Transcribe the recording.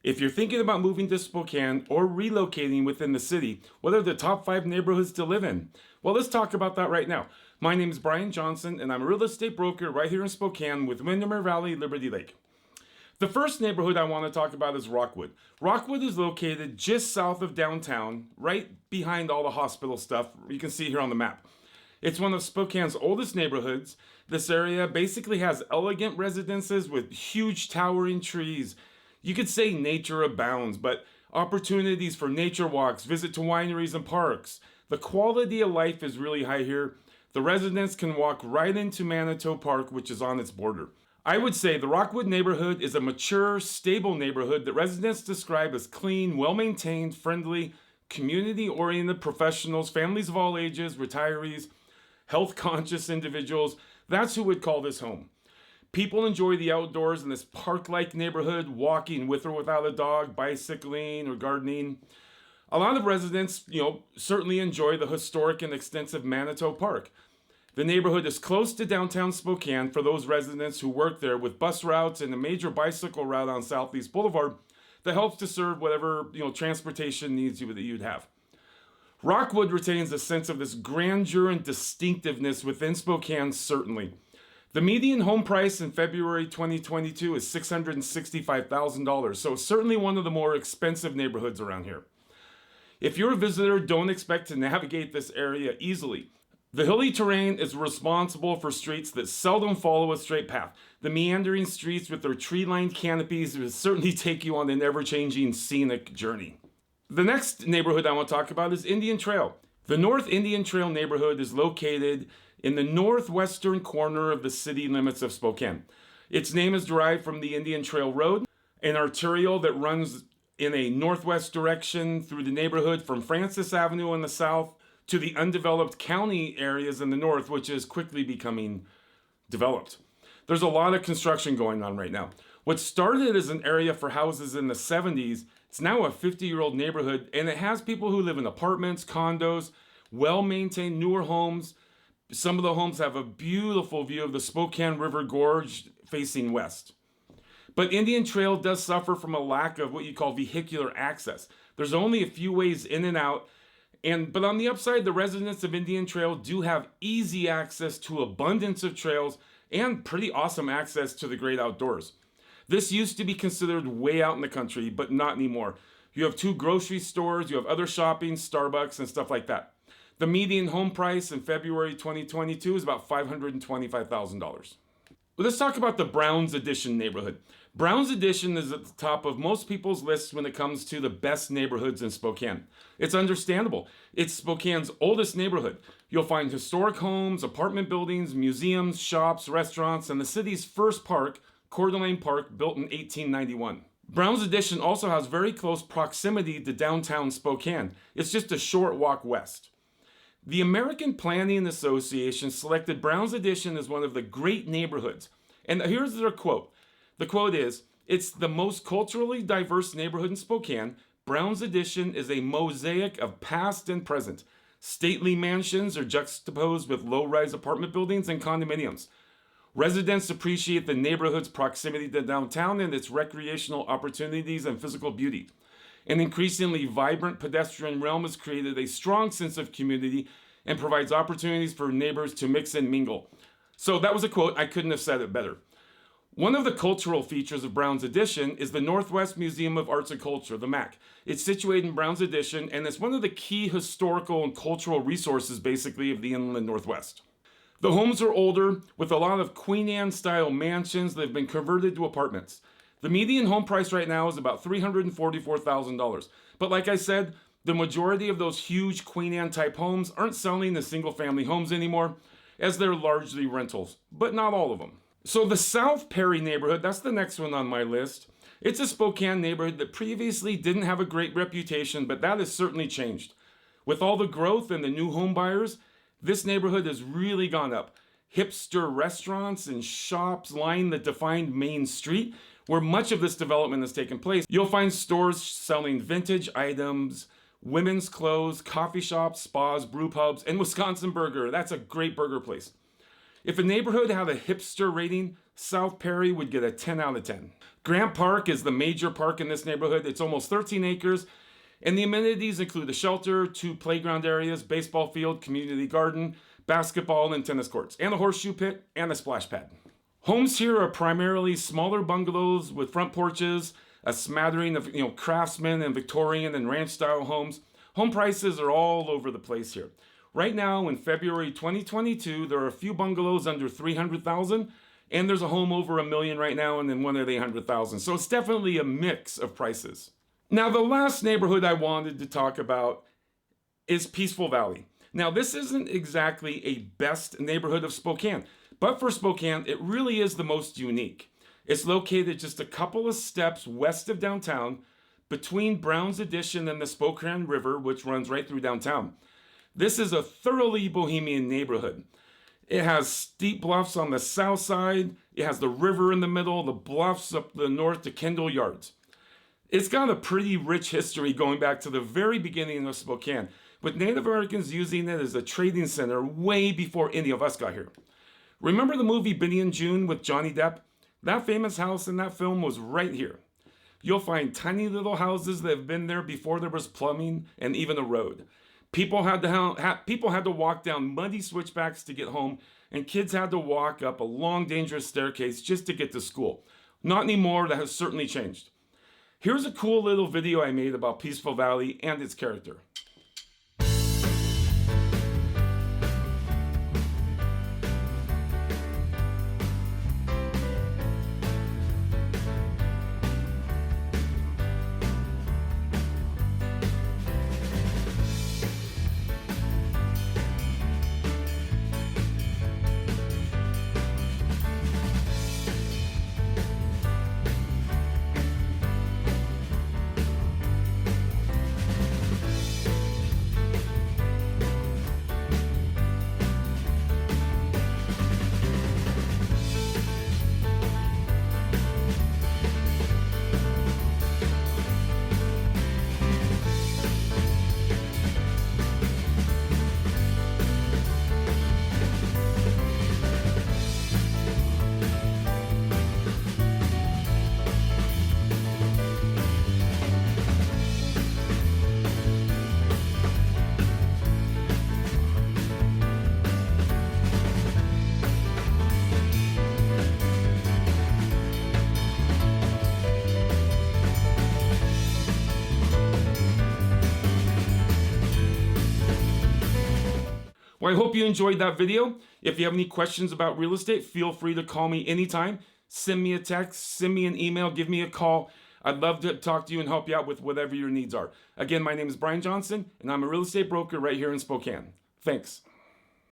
If you're thinking about moving to Spokane or relocating within the city, what are the top 5 neighborhoods to live in? Well, let's talk about that right now. My name is Brian Johnson, and I'm a real estate broker right here in Spokane with Windermere Valley, Liberty Lake. The first neighborhood I want to talk about is Rockwood. Rockwood is located just south of downtown, right behind all the hospital stuff you can see here on the map. It's one of Spokane's oldest neighborhoods. This area basically has elegant residences with huge towering trees. You could say nature abounds, but opportunities for nature walks, visit to wineries and parks. The quality of life is really high here. The residents can walk right into Manitou Park, which is on its border. I would say the Rockwood neighborhood is a mature, stable neighborhood that residents describe as clean, well-maintained, friendly, community-oriented professionals, families of all ages, retirees, health-conscious individuals. That's who would call this home. People enjoy the outdoors in this park-like neighborhood, walking with or without a dog, bicycling, or gardening. A lot of residents, certainly enjoy the historic and extensive Manitou Park. The neighborhood is close to downtown Spokane for those residents who work there, with bus routes and a major bicycle route on Southeast Boulevard that helps to serve whatever transportation needs that you'd have. Rockwood retains a sense of this grandeur and distinctiveness within Spokane, certainly. The median home price in February 2022 is $665,000, so certainly one of the more expensive neighborhoods around here. If you're a visitor, don't expect to navigate this area easily. The hilly terrain is responsible for streets that seldom follow a straight path. The meandering streets with their tree-lined canopies will certainly take you on an ever-changing scenic journey. The next neighborhood I want to talk about is Indian Trail. The North Indian Trail neighborhood is located in the northwestern corner of the city limits of Spokane. Its name is derived from the Indian Trail Road, an arterial that runs in a northwest direction through the neighborhood from Francis Avenue in the south to the undeveloped county areas in the north, which is quickly becoming developed. There's a lot of construction going on right now. What started as an area for houses in the 70s, it's now a 50-year-old neighborhood, and it has people who live in apartments, condos, well-maintained newer homes. Some of the homes have a beautiful view of the Spokane River Gorge facing west. But Indian Trail does suffer from a lack of what you call vehicular access. There's only a few ways in and out, but on the upside, the residents of Indian Trail do have easy access to abundance of trails and pretty awesome access to the great outdoors. This used to be considered way out in the country, but not anymore. You have 2 grocery stores, you have other shopping, Starbucks, and stuff like that. The median home price in February 2022 is about $525,000. Let's talk about the Browns Addition neighborhood. Browns Addition is at the top of most people's lists when it comes to the best neighborhoods in Spokane. It's understandable. It's Spokane's oldest neighborhood. You'll find historic homes, apartment buildings, museums, shops, restaurants, and the city's first park, Coeur d'Alene Park, built in 1891. Browns Addition also has very close proximity to downtown Spokane. It's just a short walk west. The American Planning Association selected Browns Addition as one of the great neighborhoods. And here's their quote. The quote is, "It's the most culturally diverse neighborhood in Spokane. Browns Addition is a mosaic of past and present. Stately mansions are juxtaposed with low-rise apartment buildings and condominiums. Residents appreciate the neighborhood's proximity to downtown and its recreational opportunities and physical beauty. An increasingly vibrant pedestrian realm has created a strong sense of community and provides opportunities for neighbors to mix and mingle." So that was a quote. I couldn't have said it better. One of the cultural features of Browns Addition is the Northwest Museum of Arts and Culture, the MAC. It's situated in Browns Addition, and it's one of the key historical and cultural resources, basically, of the inland Northwest. The homes are older, with a lot of Queen Anne-style mansions that have been converted to apartments. The median home price right now is about $344,000. But like I said, the majority of those huge Queen Anne type homes aren't selling as single family homes anymore, as they're largely rentals, but not all of them. So the South Perry neighborhood, that's the next one on my list. It's a Spokane neighborhood that previously didn't have a great reputation, but that has certainly changed. With all the growth and the new home buyers, this neighborhood has really gone up. Hipster restaurants and shops line the defined main street, where much of this development has taken place. You'll find stores selling vintage items, women's clothes, coffee shops, spas, brew pubs, and Wisconsin Burger. That's a great burger place. If a neighborhood had a hipster rating, South Perry would get a 10 out of 10. Grant Park is the major park in this neighborhood. It's almost 13 acres, and the amenities include a shelter, 2 playground areas, baseball field, community garden, basketball and tennis courts, and a horseshoe pit and a splash pad. Homes here are primarily smaller bungalows with front porches, a smattering of craftsman and Victorian and ranch style homes. Home prices are all over the place here. Right now in February 2022, there are a few bungalows under 300,000, and there's a home over $1 million right now, and then one at 800,000. So it's definitely a mix of prices. Now, the last neighborhood I wanted to talk about is Peaceful Valley. Now, this isn't exactly a best neighborhood of Spokane, but for Spokane, it really is the most unique. It's located just a couple of steps west of downtown, between Brown's Addition and the Spokane River, which runs right through downtown. This is a thoroughly bohemian neighborhood. It has steep bluffs on the south side. It has the river in the middle, the bluffs up the north to Kendall Yards. It's got a pretty rich history going back to the very beginning of Spokane, with Native Americans using it as a trading center way before any of us got here. Remember the movie Benny and June with Johnny Depp? That famous house in that film was right here. You'll find tiny little houses that have been there before there was plumbing and even a road. People had to walk down muddy switchbacks to get home, and kids had to walk up a long, dangerous staircase just to get to school. Not anymore, that has certainly changed. Here's a cool little video I made about Peaceful Valley and its character. Well, I hope you enjoyed that video. If you have any questions about real estate, feel free to call me anytime. Send me a text, send me an email, give me a call. I'd love to talk to you and help you out with whatever your needs are. Again, my name is Brian Johnson, and I'm a real estate broker right here in Spokane. Thanks.